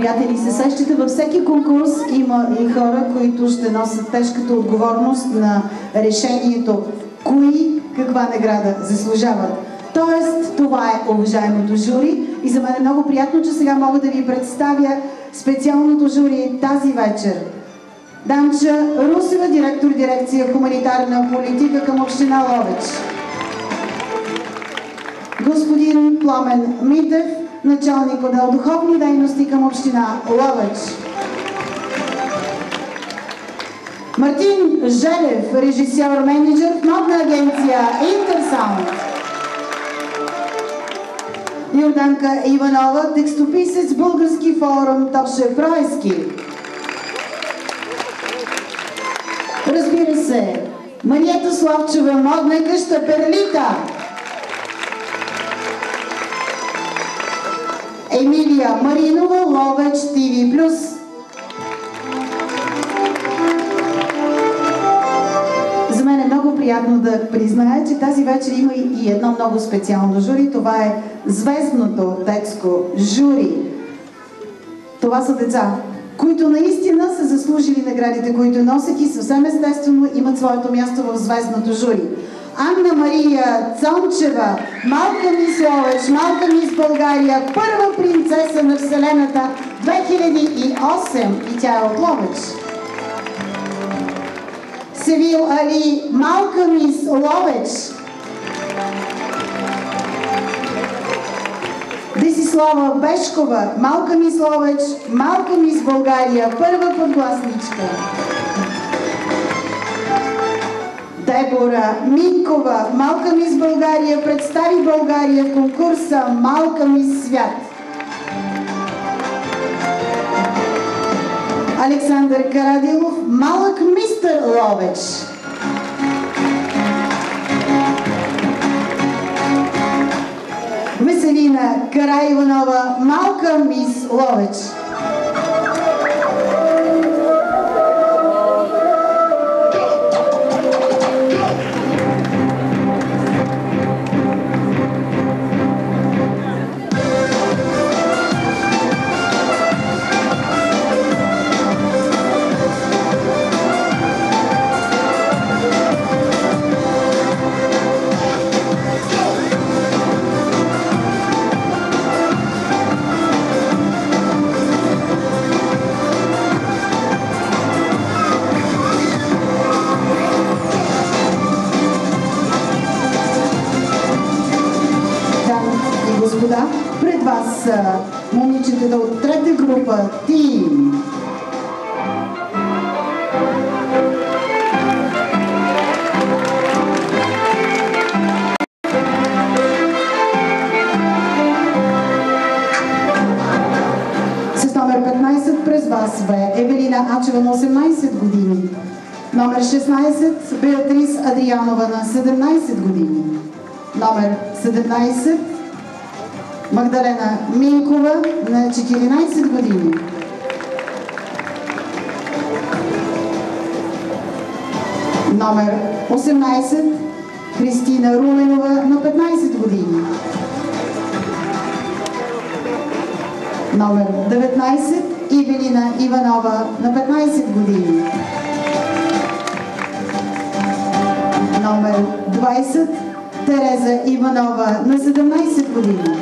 приятели, се сещате, във всеки конкурс има и хора, които ще носят тежката отговорност на решението кои каква награда заслужават. Тоест, това е уважаемото жури и за мен е много приятно, че сега мога да ви представя специалното жури тази вечер. Данча Русева, директор дирекция хуманитарна политика към община Ловеч. Господин Пламен Митев, началник отдел духовни дейности към община Ловеч. Мартин Желев, режисьор-менеджер в модна агенция Интерсаунд. Йорданка Иванова, текстописец български форум Тоше Проески. Разбира се, Мариета Славчева, модна къща Перлита. Емилия Маринова, Ловеч ТВ+. За мен е много приятно да призная, че тази вечер има и едно много специално жури. Това е звездното детско жури. Това са деца, които наистина са заслужили наградите, които носят и съвсем естествено имат своето място в звездното жури. Анна Мария Цончева, малка мис Ловеч, малка мис България, първа принцеса на Вселената 2008 и тя е от Ловеч. Севил Али, малка мис Ловеч. Десислава Бешкова, малка мис Ловеч, малка мис България, първа подгласничка. Дебора Минкова, малка мис България, представи България в конкурса Малка мис Свят. Александър Карадилов, малък мистър Ловеч. Веселина Караиванова, малка мис Ловеч. Пред вас са момичетата от трета група Тим. С номер 15 през вас бе Евелина Ачева на 18 години. Номер 16 Беатрис Адрианова на 17 години. Номер 17 Магдалена Минкова на 14 години. Номер 18 Кристина Руменова на 15 години. Номер 19 Ивелина Иванова на 15 години. Номер 20 Тереза Иванова на 17 години.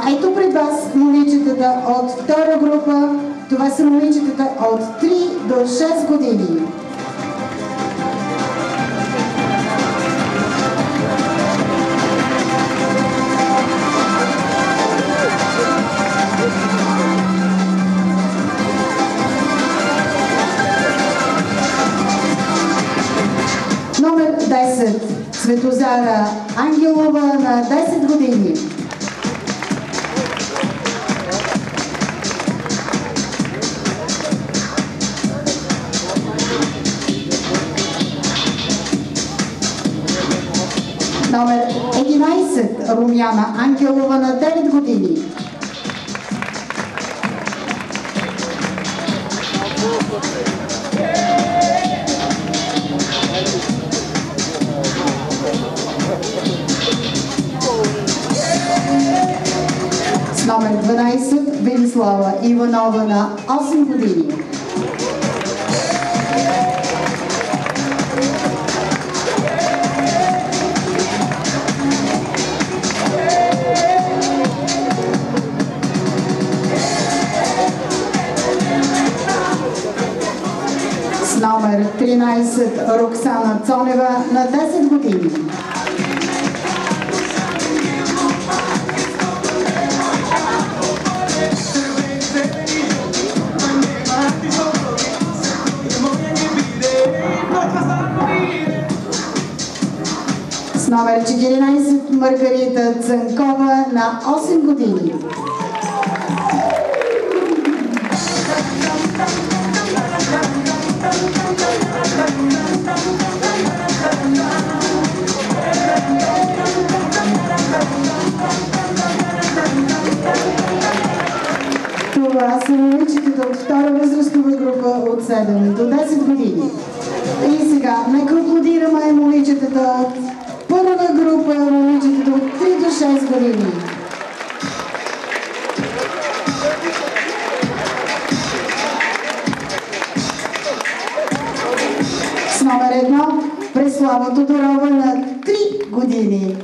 Ето пред вас момичетата от втора група. Това са момичетата от 3 до 6 години. Номер 10 Светозара Ангелова на 10 години. 13 Румяна Ангелова на 9 години. С номер 12 Велислава Иванова на 8 години. С номер 13 Роксана Цонева на 10 години. С номер 14 Маргарита Цанкова на 8 години. Това са момичетата от втора възрастова група от 7 до 10 години. И сега нека аплодираме момичетата от първа група, момичетата от 3 до 6 години. С номер 1 Преслава Тодорова на 3 години.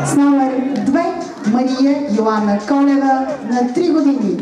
С номер 2 Мария Йоанна Колева на 3 години.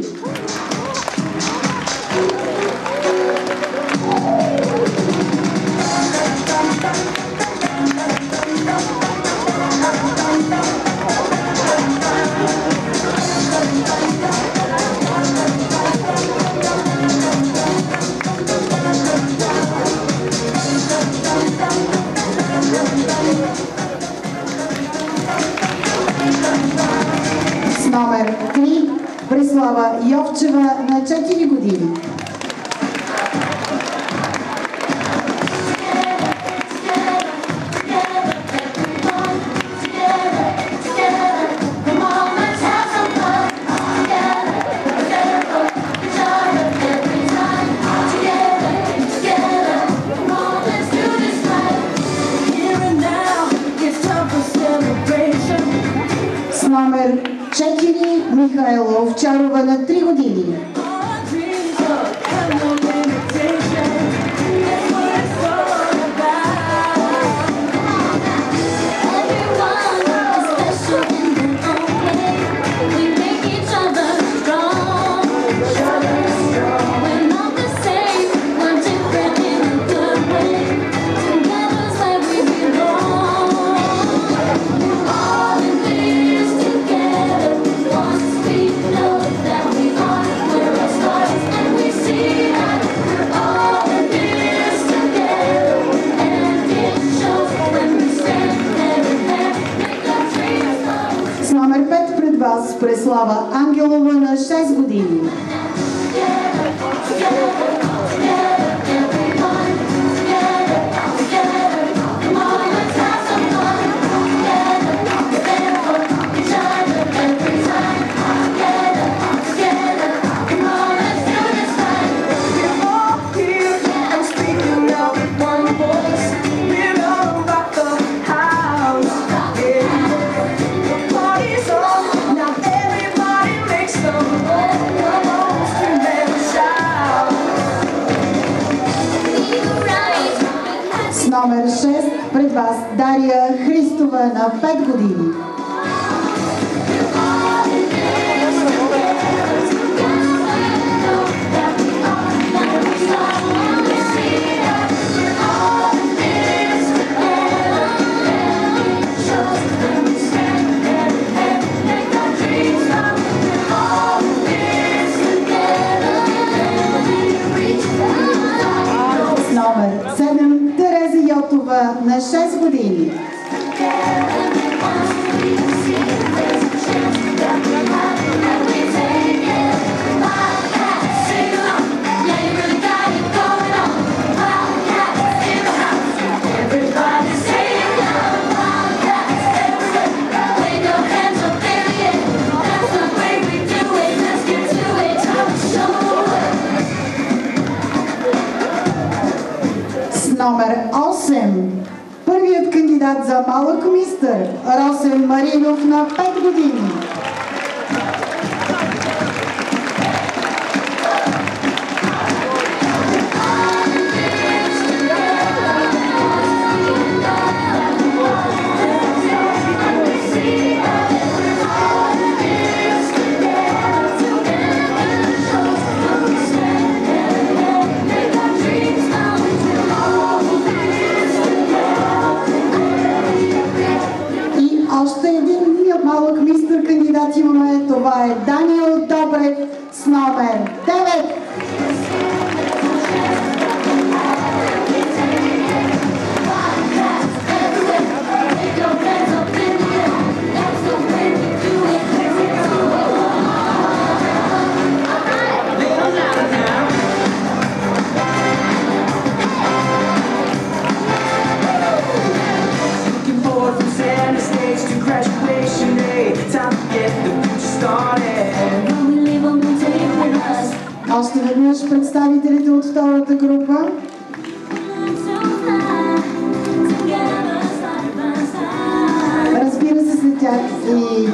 С номер 3 Преслава Йовчева на 4 години. С номер 4 Михайла Овчарова на 3 години. Номер 5 пред вас Преслава Ангелова на 6 години. Номер 6 пред вас Дария Христова на 5 години. С са на 6 години. Номер 8. Първият кандидат за малък мистър Росен Маринов на 5 години. Още един малък мистър кандидат имаме. Това е Даниел Добрев с номер 9. Още веднъж представителите от втората група. Разбира се, след тях и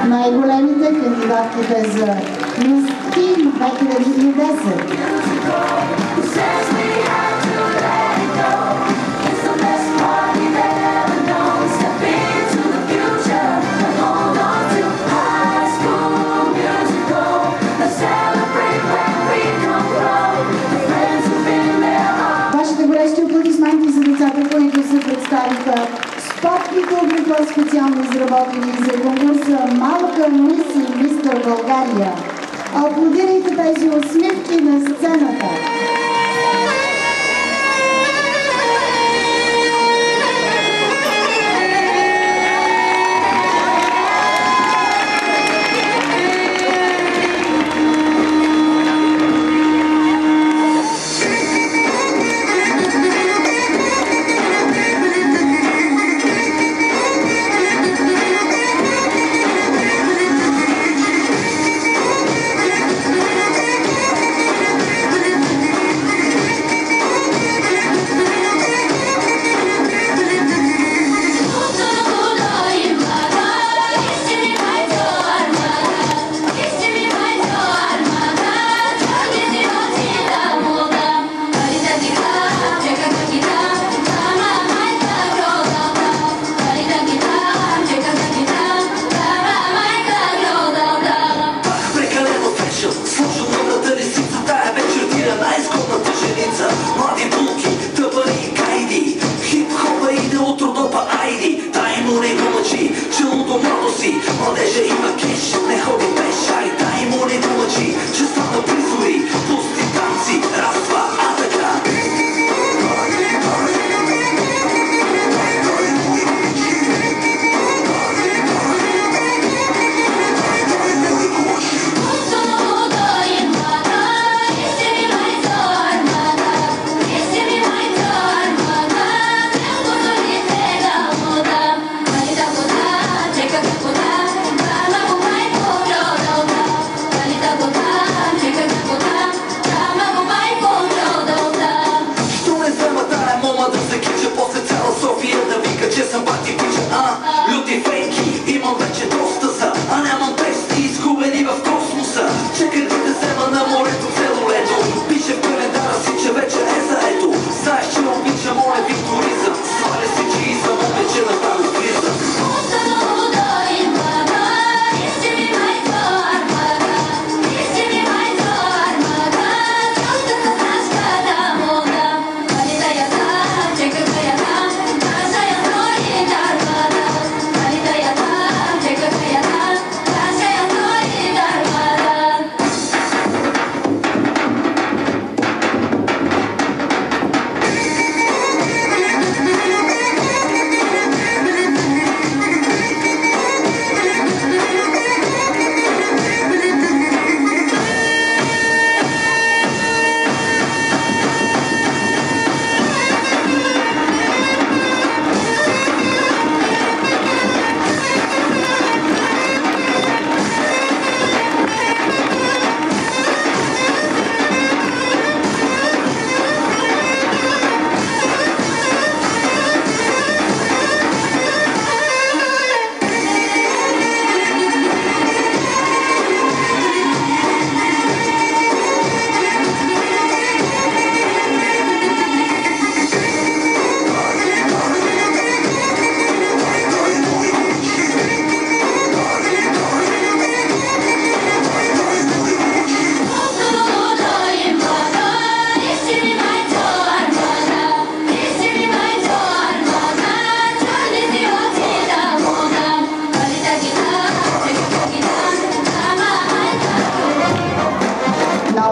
най-големите кандидатките за Мис Тим 2010. Аплодисменти за децата, които се представиха. Спортните облекла специално изработени за конкурса Малка мис и мистър България. Аплодирайте тези усмивки на сцената.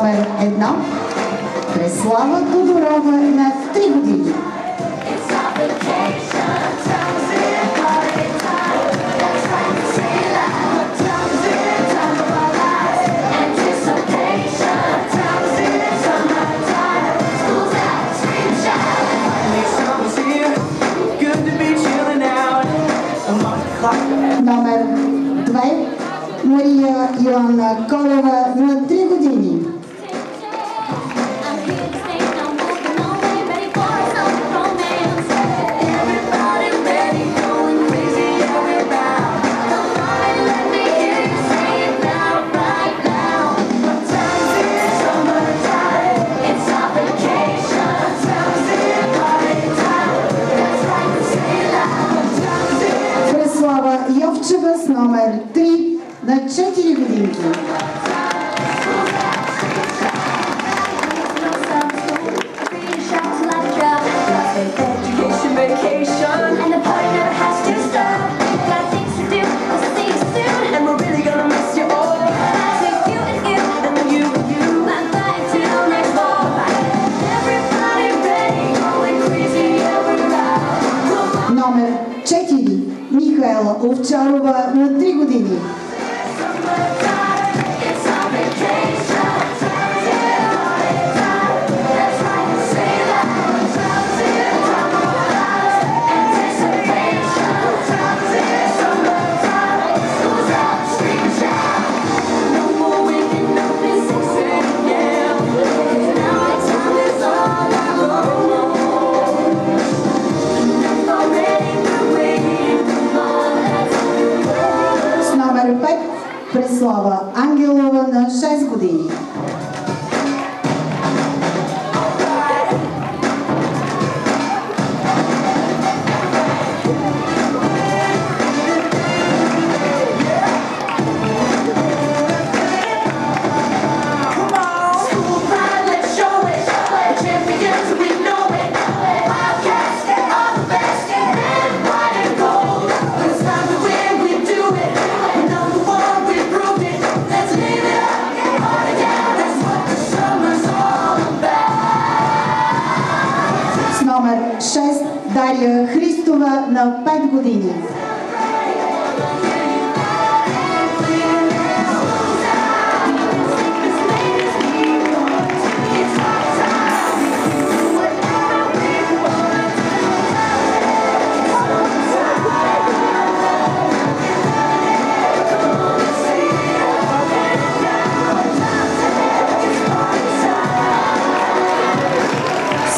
номер 1 Преслава Тодорова на 3 години. Номер 2 Мария Йоанна Колева на 3 години. Преслава Йовчева с номер 3 на 4 годинки. Номер 4 Михаела Овчарова на 3 години. Номер 5 Преслава Ангелова на 6 години. Номер 6 Дария Христова на 5 години.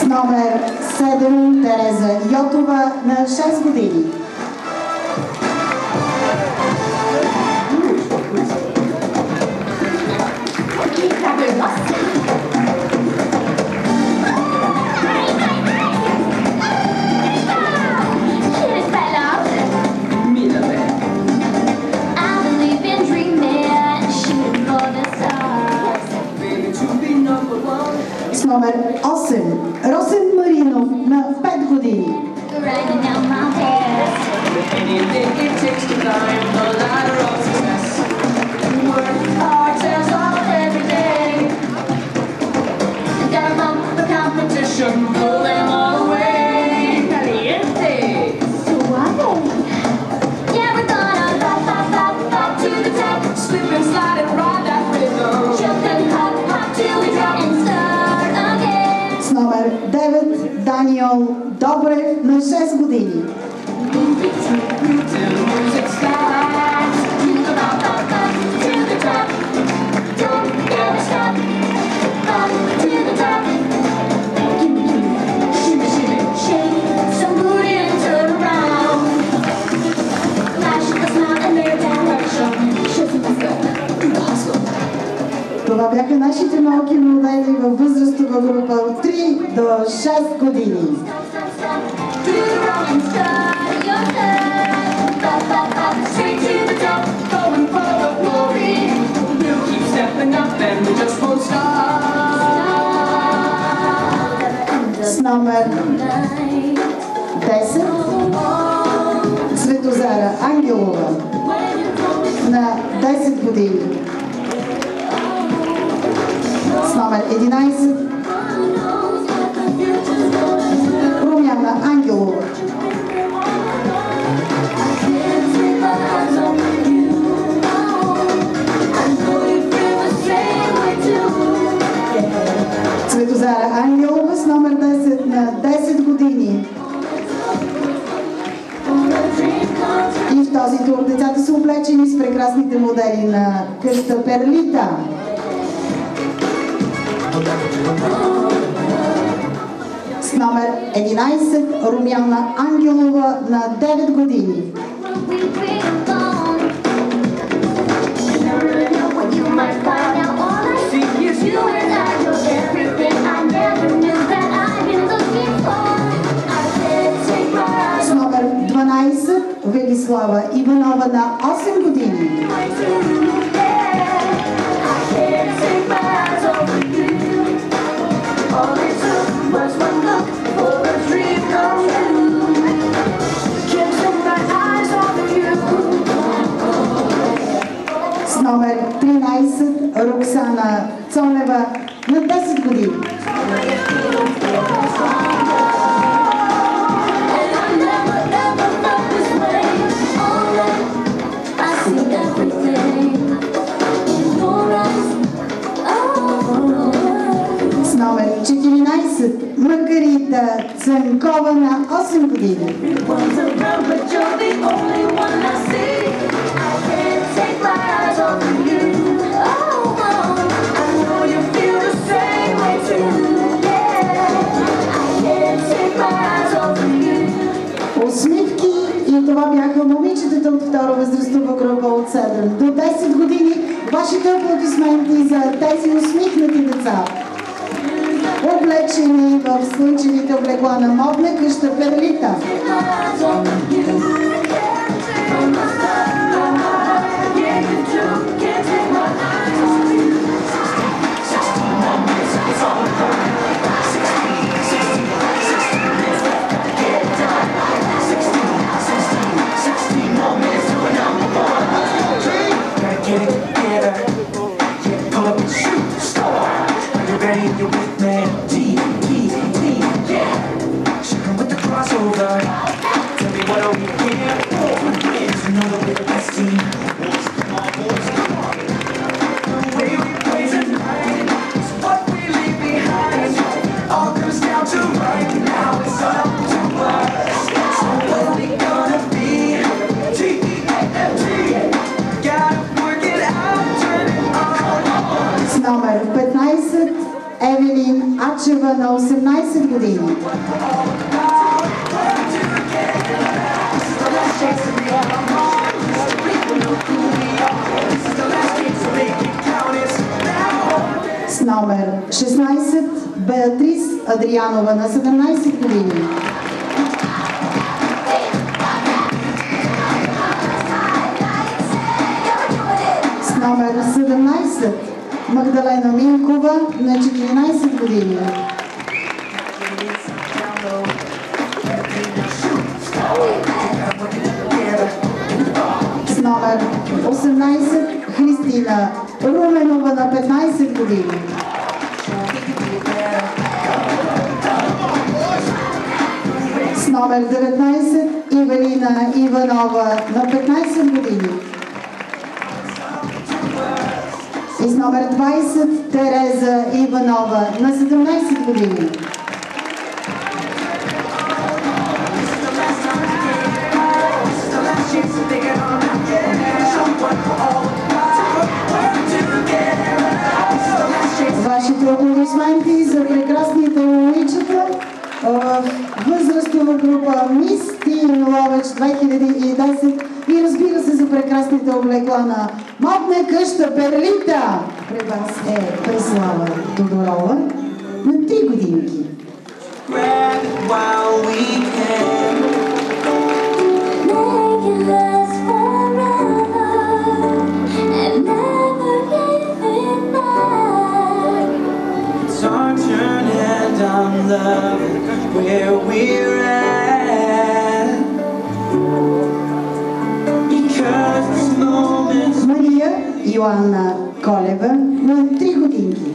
Номер 7 Тереза Йотова на 6 години. С номер 8 Росен Маринов на 5 години. С номер 9 Даниел Добрев на 6 години. Това бяха нашите малки модели във възрастова група от 3 до 6 години. С номер 10 Светозара Ангелова на 10 години. С номер 11 Румяна Ангелова. Цветозара Ангелова с номер 10 на 10 години. И в този тур децата са облечени с прекрасните модели на къща Перлита. С номер 11 Румяна Ангелова на 9 години. С номер 12 Велислава Иванова на 8 години. С номер 13 Роксана Цонева на 10 години. С номер 14 Маргарита Цанкова на 8 години. Усмивки, и това бяха момичетата от втора възрастова група от 7 до 10 години. Вашите аплодисменти за тези усмихнати деца, облечени в слънчевите облекла на модна къща Перлита. Номер 15 Евелин Ачева на 18 години. С номер 16 Беатрис Адрианова на 17 години. С номер 17 Магдалена Минкова на 14 години. С номер 18 Христина Руменова на 15 години. С номер 19 Ивелина Иванова на 15 години. И с номер 20 Тереза Иванова на 17 години. Вашите аплодисменти за прекрасните момичета в възрастова група Мис Тин Ловеч 2010 и разбира се за прекрасните облекла на модна къща Перлита. При вас е Преслава Тодорова на 3 годинки. Where we're at, because this moment. Мария Йоанна Колева на 3 годинки.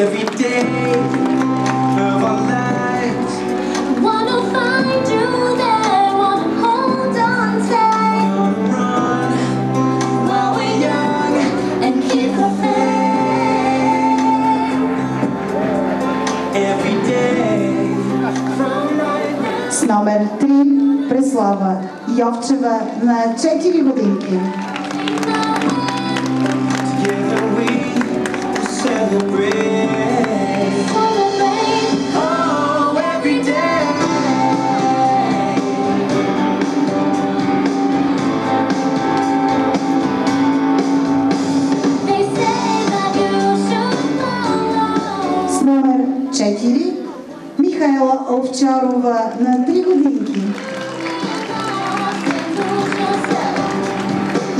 every day of our lives. Wanna find you there, wanna hold on tight. Gonna run while we're young And keep the faith. every day. С номер 3 Преслава Йовчева на 4 годинки. Together we will celebrate. Oh, every day. They say that you should follow. С номер 4 Михайла Овчарова на 3 годинки.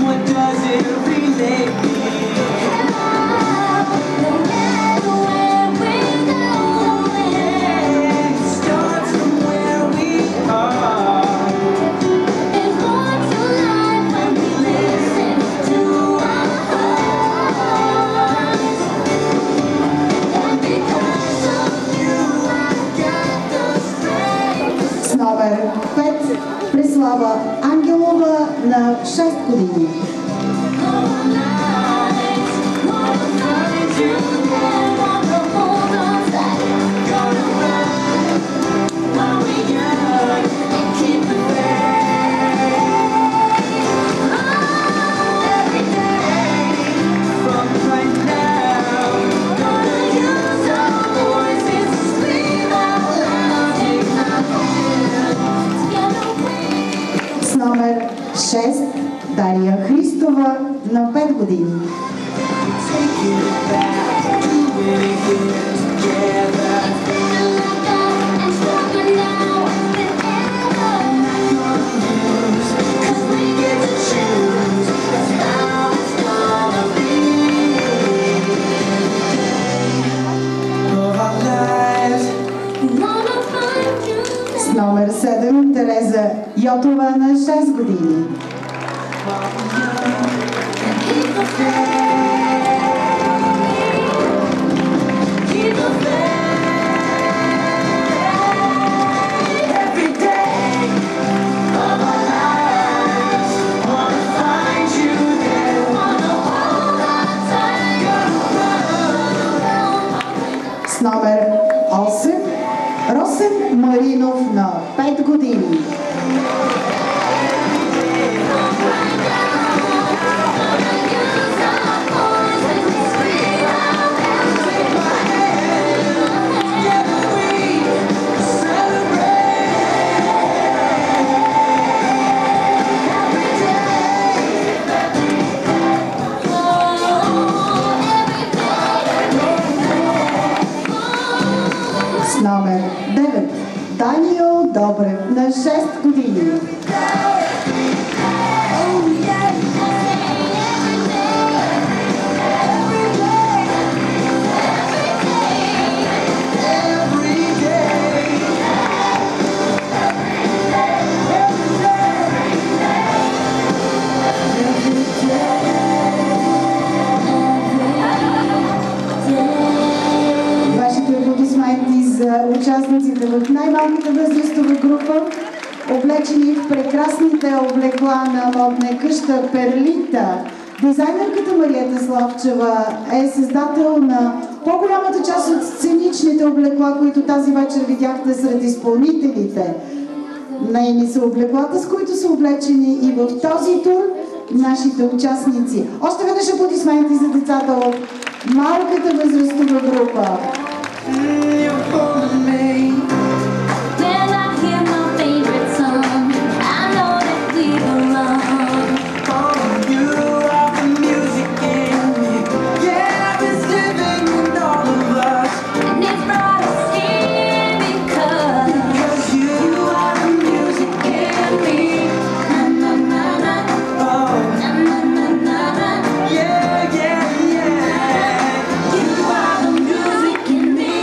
What does it really mean? It starts from where we are. С номер 5 Преслава Ангелова на 6 години. С номер 6 Дария Христова на 5 години. Take it back, do it again together. Cause we get to choose. That's how it's gonna be. Of our lives. С номер 7 Тереза Йотова на 6 години. Every day of our lives, wanna find you there. Gonna run. С номер 8 Росен Маринов на 5 години. С номер 9 Даниел Добрев на 6 години. Вашите аплодисменти за участниците в най-малката възрастова група, облечени в прекрасните облекла на модна къща Перлита. Дизайнерката Мариета Славчева е създател на по-голямата част от сценичните облекла, които тази вечер видяхте сред изпълнителите. Нейни са облеклата, с които са облечени и в този тур нашите участници. Още веднъж аплодисменти за децата от малката възрастова група. You're holding me. When I hear my favorite song, I know that we belong. Oh, you are the music in me. Yeah, it's living in all of us. And it's brought us here because You are the music in me. na na na na Oh, na na na na na. yeah, yeah, yeah. You are the music in me.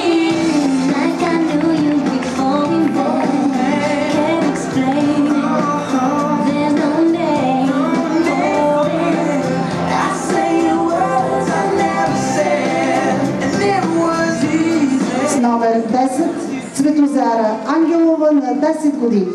номер 10 Цветозара Ангелова на 10 години.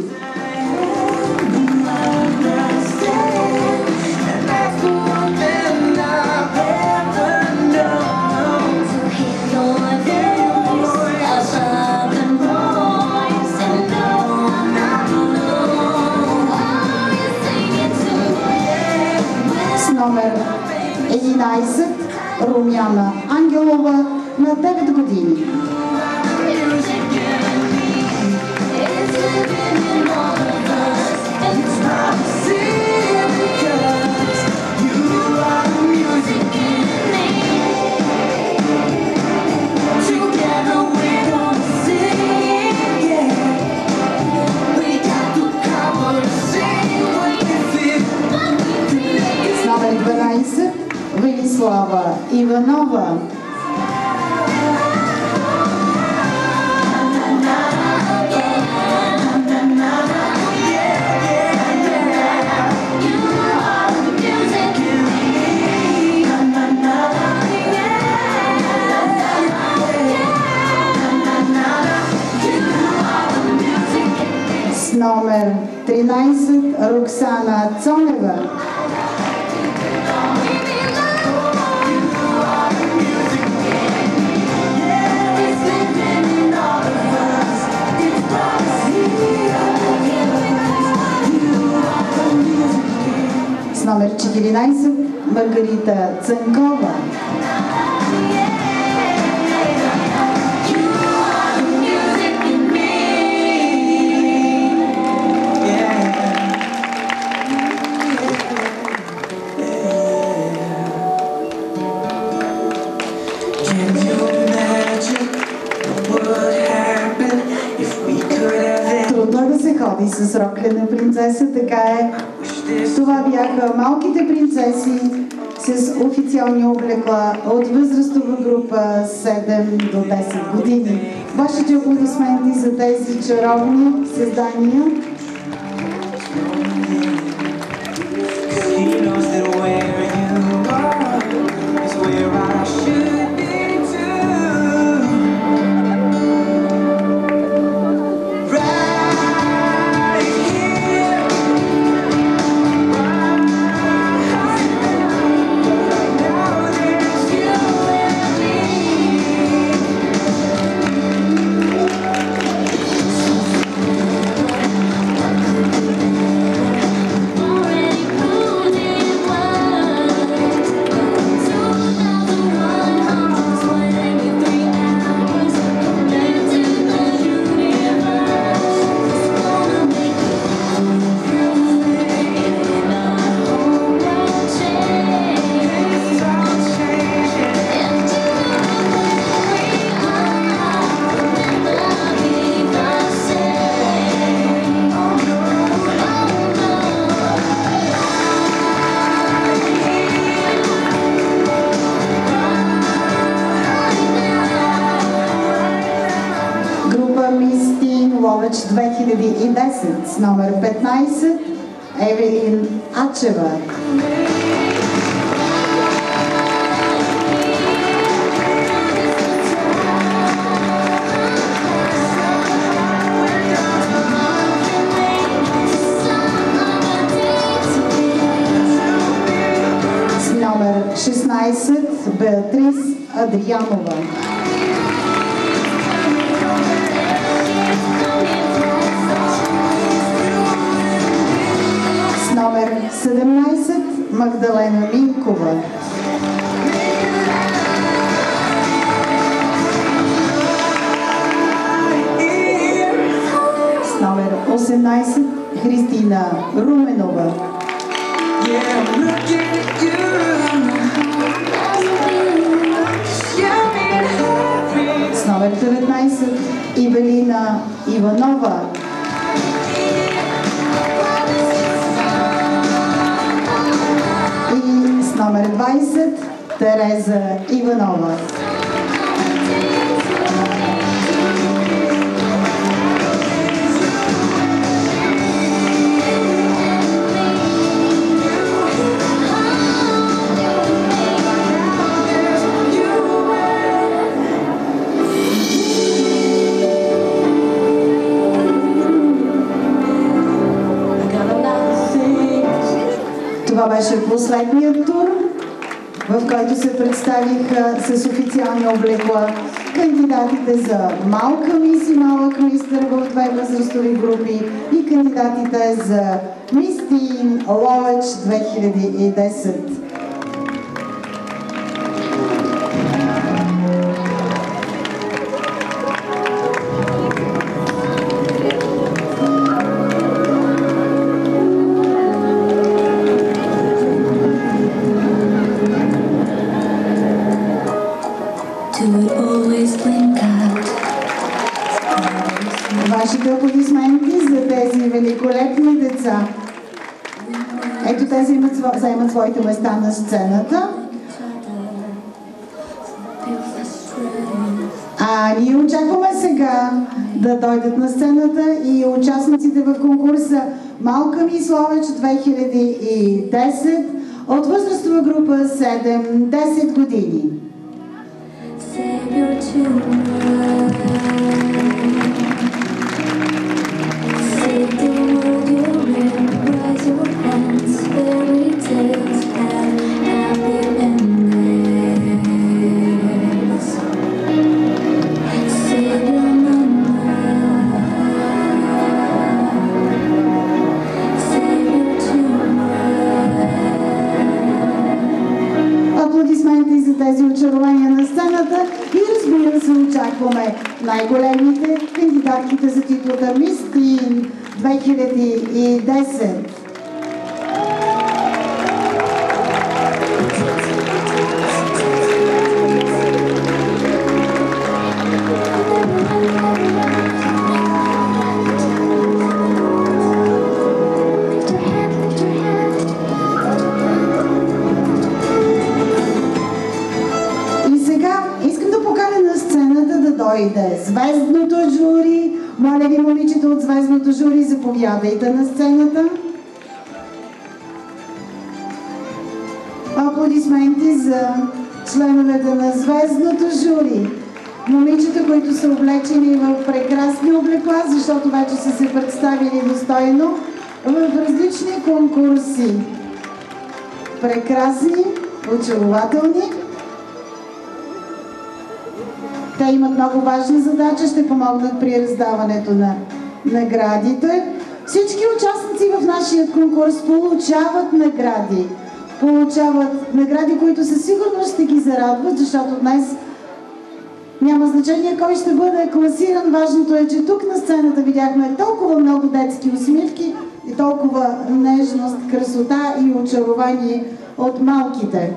С номер 11 Румяна Ангелова на 9 години. С номер 12 Велислава Иванова. С номер 13 Роксана Цонева. С номер 14 Маргарита Цанкова. Трудно е да се ходи с роклена принцеса, така е. Това бяха малките принцеси с официални облекла от възрастова група 7 до 10 години. Вашите аплодисменти за тези чаровни създания. Ловеч 2010 с номер 15 Евелин Ачева. С номер 16 Беатрис Адрианова. Номер 17 Магдалена Минкова. С номер 18 Христина Руменова. С номер 19 Ивелина Иванова. Номер 20 Тереза Иванова. беше последният тур, в който се представиха с официални облекла кандидатите за малка мис и малък мистър в две възрастови групи и кандидатите за Мис Тин Ловеч 2010. Вашите аплодисменти за тези великолепни деца. Ето те заемат своите места на сцената. А ние очакваме сега да дойдат на сцената и участниците в конкурса Малка мис Ловеч 2010 от възрастова група 7-10 години. Аплодисменти за тези очарования на сцената и разбира се очакваме най-големите кандидатките за титлата Мис Тин 2010. Дойде звездното жури. Моля ви, момичета от звездното жури, заповядайте на сцената. Аплодисменти за членовете на звездното жури. Момичета, които са облечени в прекрасни облекла, защото вече са се представили достойно в различни конкурси. Прекрасни, очарователни. Те имат много важна задача, ще помогнат при раздаването на наградите. Всички участници в нашия конкурс получават награди. Получават награди, които със сигурност ще ги зарадват, защото днес няма значение кой ще бъде класиран. Важното е, че тук на сцената видяхме толкова много детски усмивки и толкова нежност, красота и очарование от малките.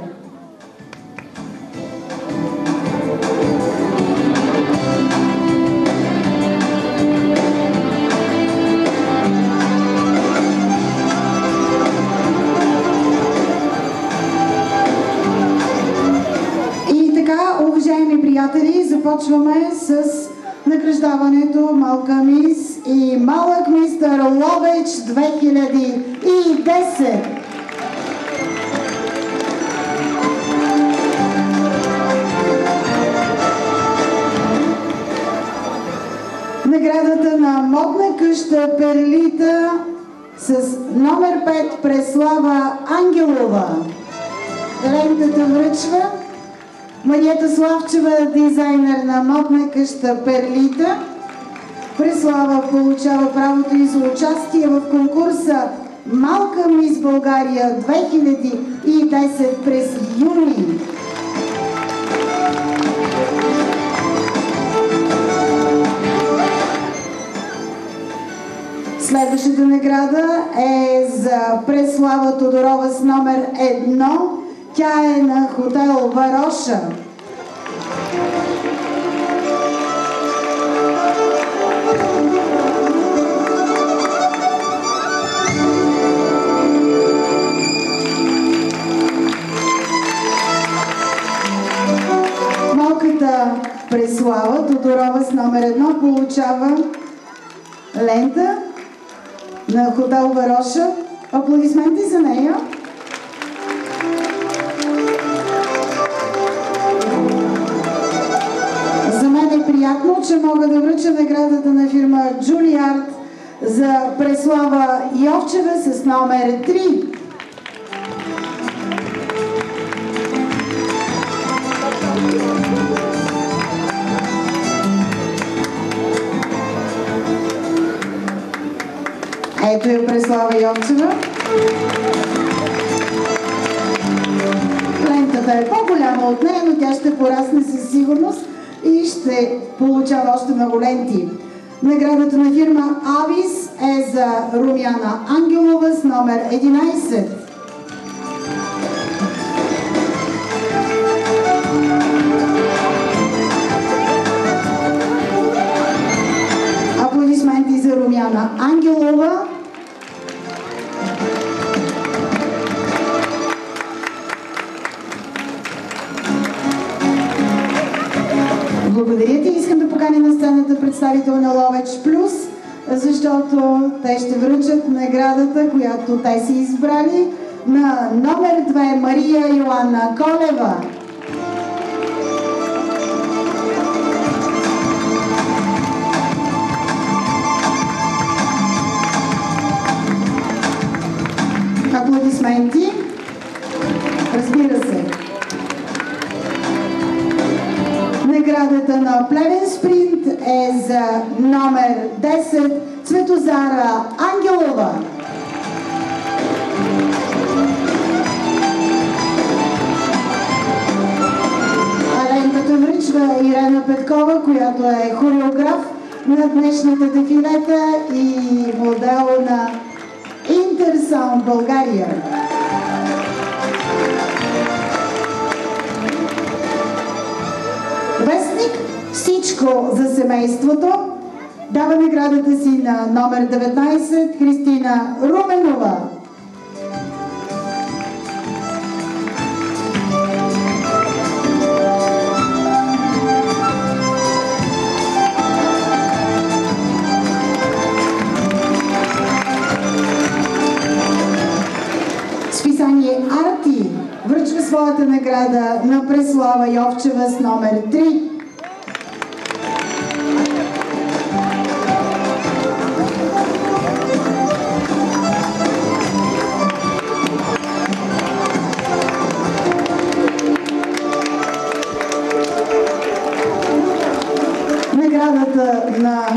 Уважаеми приятели, започваме с награждаването Малка мис и Малък мистър Ловеч 2010. Наградата на модна къща Перлита с номер 5 Преслава Ангелова. Лентата връчва Мариета Славчева, дизайнер на модна къща Перлита. Преслава получава правото и за участие в конкурса Малка мис България 2010 през юни. Следващата награда е за Преслава Тодорова с номер 1. Тя е на хотел Вароша. Малката Преслава Тодорова с номер 1 получава лента на хотел Вароша. Аплодисменти за нея. За мен е приятно, че мога да връча наградата на фирма Juilliard за Преслава Йовчева с номер 3. Преслава Йовчева. Лентата е по-голяма от нея, но тя ще порасне със сигурност и ще получава още много ленти. Наградата на фирма Авис е за Румяна Ангелова с номер 11. Аплодисменти за Румяна Ангелова. Благодаря ти. Искам да поканя на сцената представител на Ловеч Плюс, защото те ще връчат наградата, която те си избрали, на номер 2 Мария Йоанна Колева. Аплодисменти. Разбира се. Наградата на Плевен Спринт е за номер 10 Цветозара Ангелова. А лентата връчва Ирена Петкова, която е хореограф на днешната дефилета и модел на Интерсаунд България. Вестник "Всичко за семейството" дава наградата си на номер 19 Христина Руменова. Списание Арти връчва своята награда на Преслава Йовчева с номер 3. Наградата на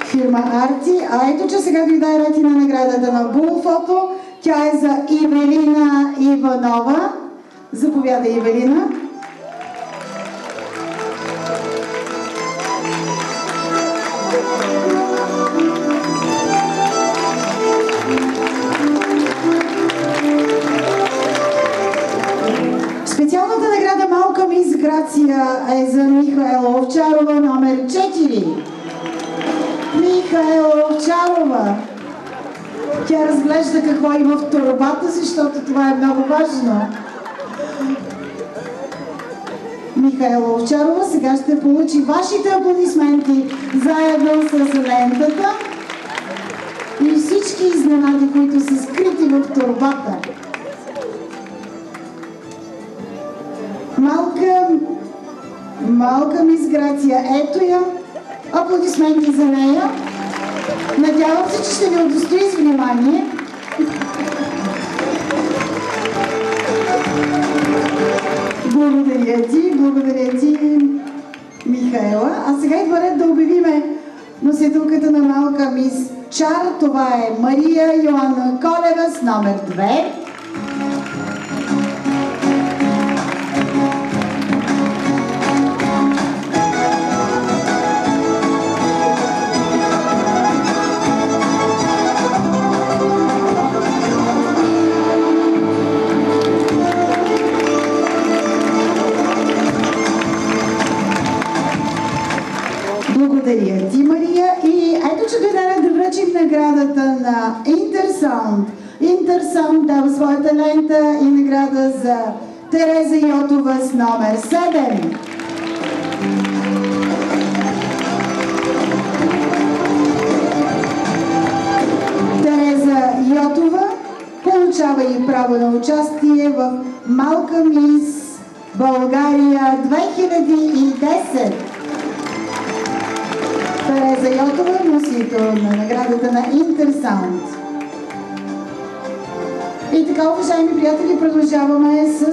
фирма Арти, а ето че сега дойде ред и на наградата на Булфото. Тя е за Ивелина Иванова. Заповядай, Ивелина. Специалната награда Малка мис Грация е за Михаела Овчарова, номер 4. Михаела Овчарова. Тя разглежда какво има в торбата, защото това е много важно. Михаела Овчарова сега ще получи вашите аплодисменти заедно с лентата и всички изненади, които са скрити в торбата. Малка мис Грация, ето я. Аплодисменти за нея. Надявам се, че ще ви удостои с внимание. Благодаря ти, Михаела. А сега идва ред да обявиме носителката на Малка мис Чар. Това е Мария Йоанна Колева с номер 2. Благодаря ти, Мария. И ето, че дойде да връчим наградата на Интерсаунд. Интерсаунд дава своята лента и награда за Тереза Йотова с номер 7. Тереза Йотова получава и право на участие в Малка мис България 2010. Тереза Йотова, носител на наградата на Интерсаунд. И така, уважаеми приятели, продължаваме с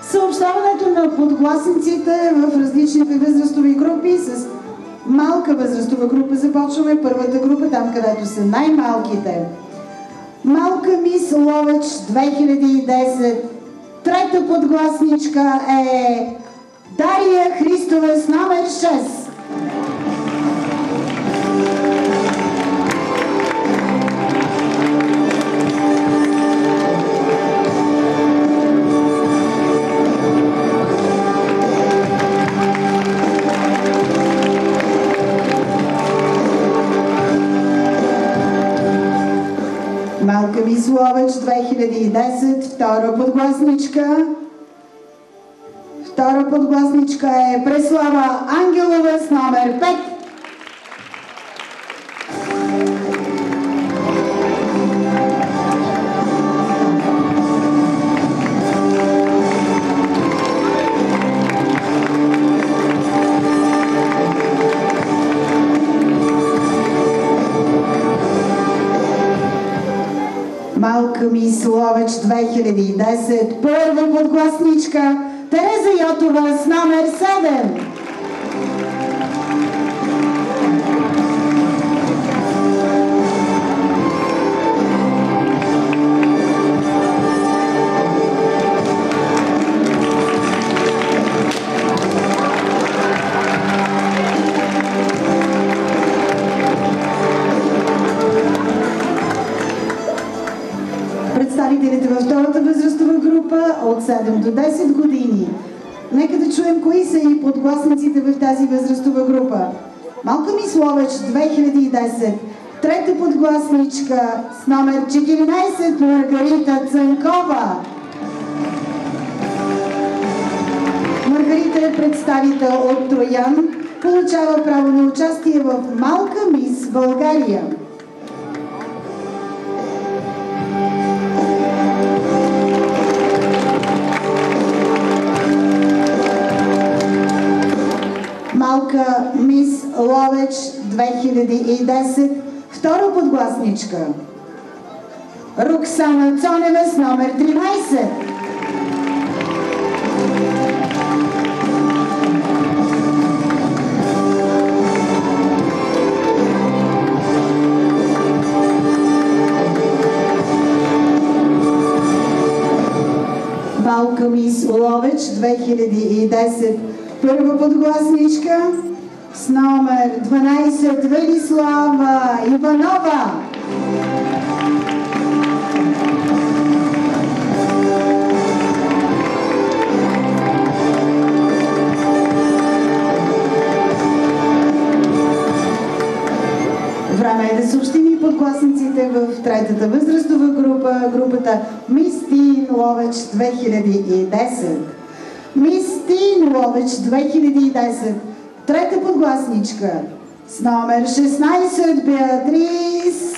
съобщаването на подгласниците в различните възрастови групи. С малка възрастова група започваме. Първата група, там където са най-малките Малка мис Ловеч 2010. Трета подгласничка е Дария Христова с номер 6. Малка мис Ловеч 2010, втора подгласничка. Втора подгласничка е Преслава Ангелова с номер 5. Малка мис Ловеч 2010, първа подгласничка Тереза Йотова с номер 7. Представителите във втората възрастова група от 7 до 10 години. Нека да чуем кои са и подгласниците в тази възрастова група. Малка мис Ловеч 2010, трета подгласничка с номер 14 Маргарита Цанкова. Маргарита е представител от Троян, получава право на участие в Малка мис България. Малка мис Ловеч 2010, втора подгласничка Роксана Цонева с номер 13. Малка мис Ловеч 2010, първа подгласничка с номер 12 Велислава Иванова. Време е да съобщим и подгласниците в третата възрастова група, групата Мис Тин Ловеч 2010. Мис Тин Ловеч 2010, трета подгласничка с номер 16 Беатрис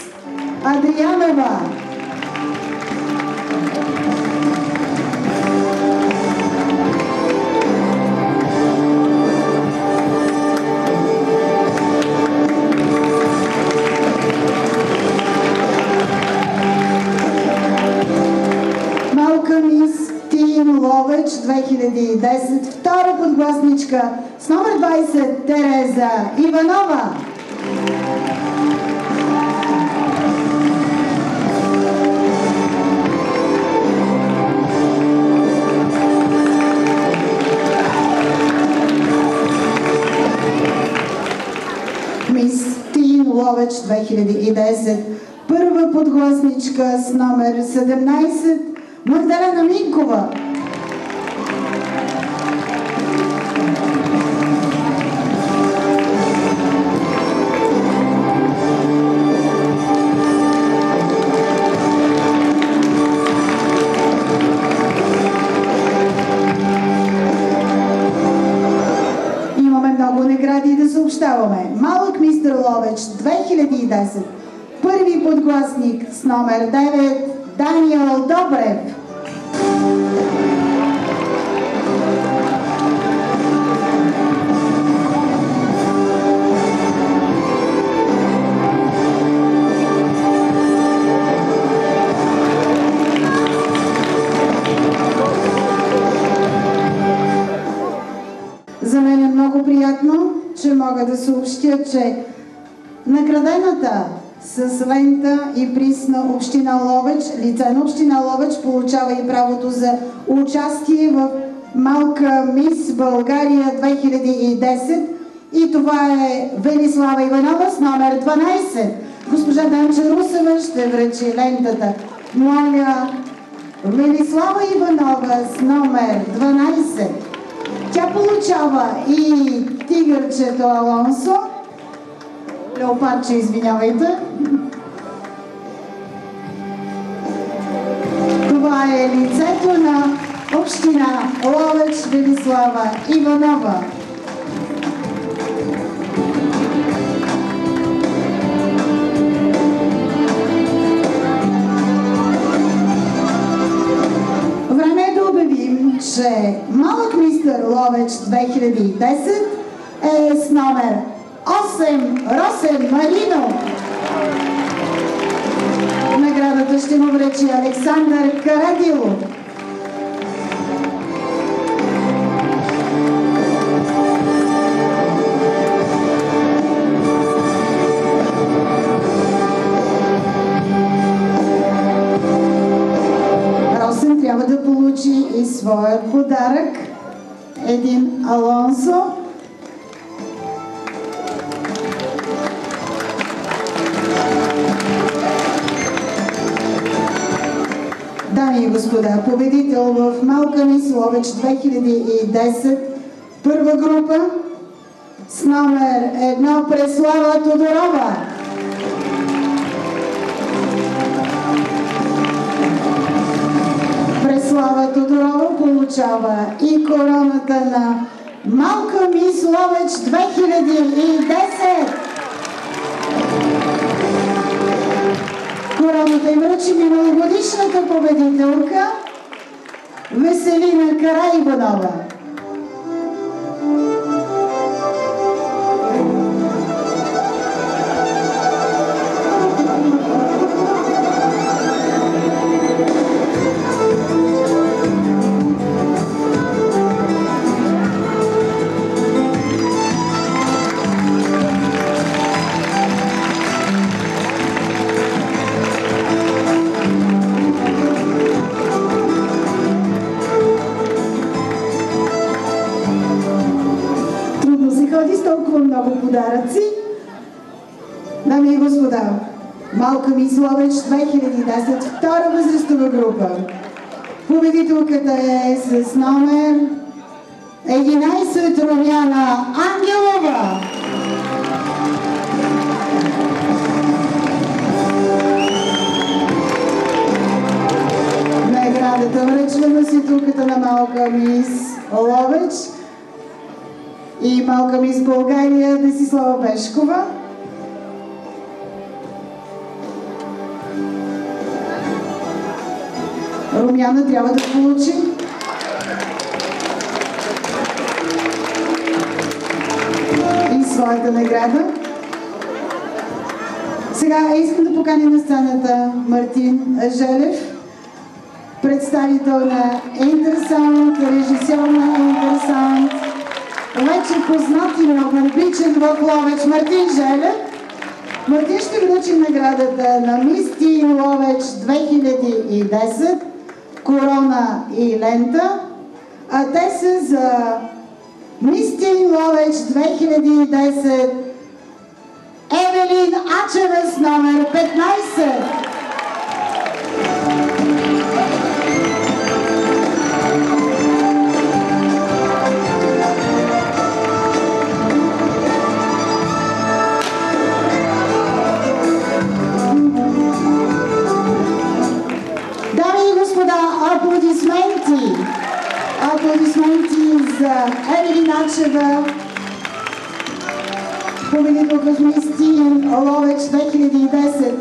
Адрианова. Малка мис Тин Ловеч 2010, втора подгласничка с номер 20 Тереза Иванова. Мис Тин Ловеч 2010, първа подгласничка с номер 17 Магдалена Минкова. Имаме много награди да съобщаваме. Малък мистер Ловеч 2010, първи подгласник с номер 9 Даниел Добрев. За мен е много приятно, че мога да съобщя, че наградената с лента и приз на Община Ловеч. Лице на Община Ловеч получава и правото за участие в Малка Мис България 2010. И това е Велислава Иванова с номер 12. Госпожа Данча Русева ще връчи лентата. Моля, Велислава Иванова с номер 12. Тя получава и тигърчето Алонсо. Леопардче, извинявайте. Това е лицето на Община Ловеч, Велислава Иванова. Време е да обявим, че Малък мистър Ловеч 2010 е с номер 8 Росен Марино. Наградата ще му връчи Александър Карадилов. Росен трябва да получи и своят подарък. Един Алонсо. Дами и господа, победител в Малка мис Ловеч 2010, първа група с номер 1 Преслава Тодорова. Преслава Тодорова получава и короната на Малка мис Ловеч 2010. Короната им връчи миналогодишната победителка Веселина Караибанова. Много подаръци. Дами и господа, Малка мис Ловеч 2010, втора възрастова група. Победителката е с номер 11 Румяна Ангелова. Наградата връчва носителката на Малка мис Ловеч и Малка мис България Десислава Бешкова. Румяна трябва да получи и своята награда. Сега искам да поканя на сцената Мартин Желев, представител на Интерсаунд, режисьор на Интерсаунд, вече познат и много обичан в Ловеч Мартин Желев. Мартин ще връчи наградата на Мис Тин Ловеч 2010, корона и лента, а те са за Мис Тин Ловеч 2010 Евелин Ачева с номер 15. Аплодисменти! Аплодисменти за Евелин Ачева, победителка в Мис Тин Ловеч 2010.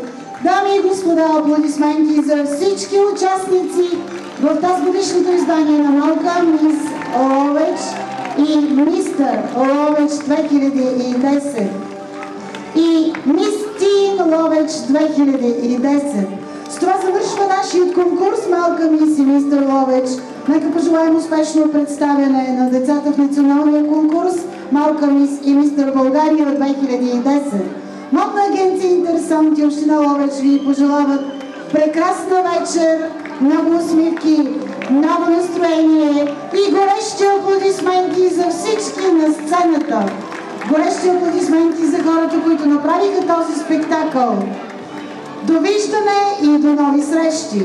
Дами и господа, аплодисменти за всички участници в тази годишното издание на Малка мис Ловеч и Мистър Ловеч 2010 и Мис Тин Ловеч 2010. С това завършва нашият конкурс Малка мис и Мистър Ловеч. Нека пожелаем успешно представяне на децата в националния конкурс Малка мис и Мистър България 2010. Модна агенция Интерсонт и община Ловеч ви пожелават прекрасна вечер, много усмивки, ново настроение и горещи аплодисменти за всички на сцената. Горещи аплодисменти за хората, които направиха този спектакъл. Довиждане и до нови срещи!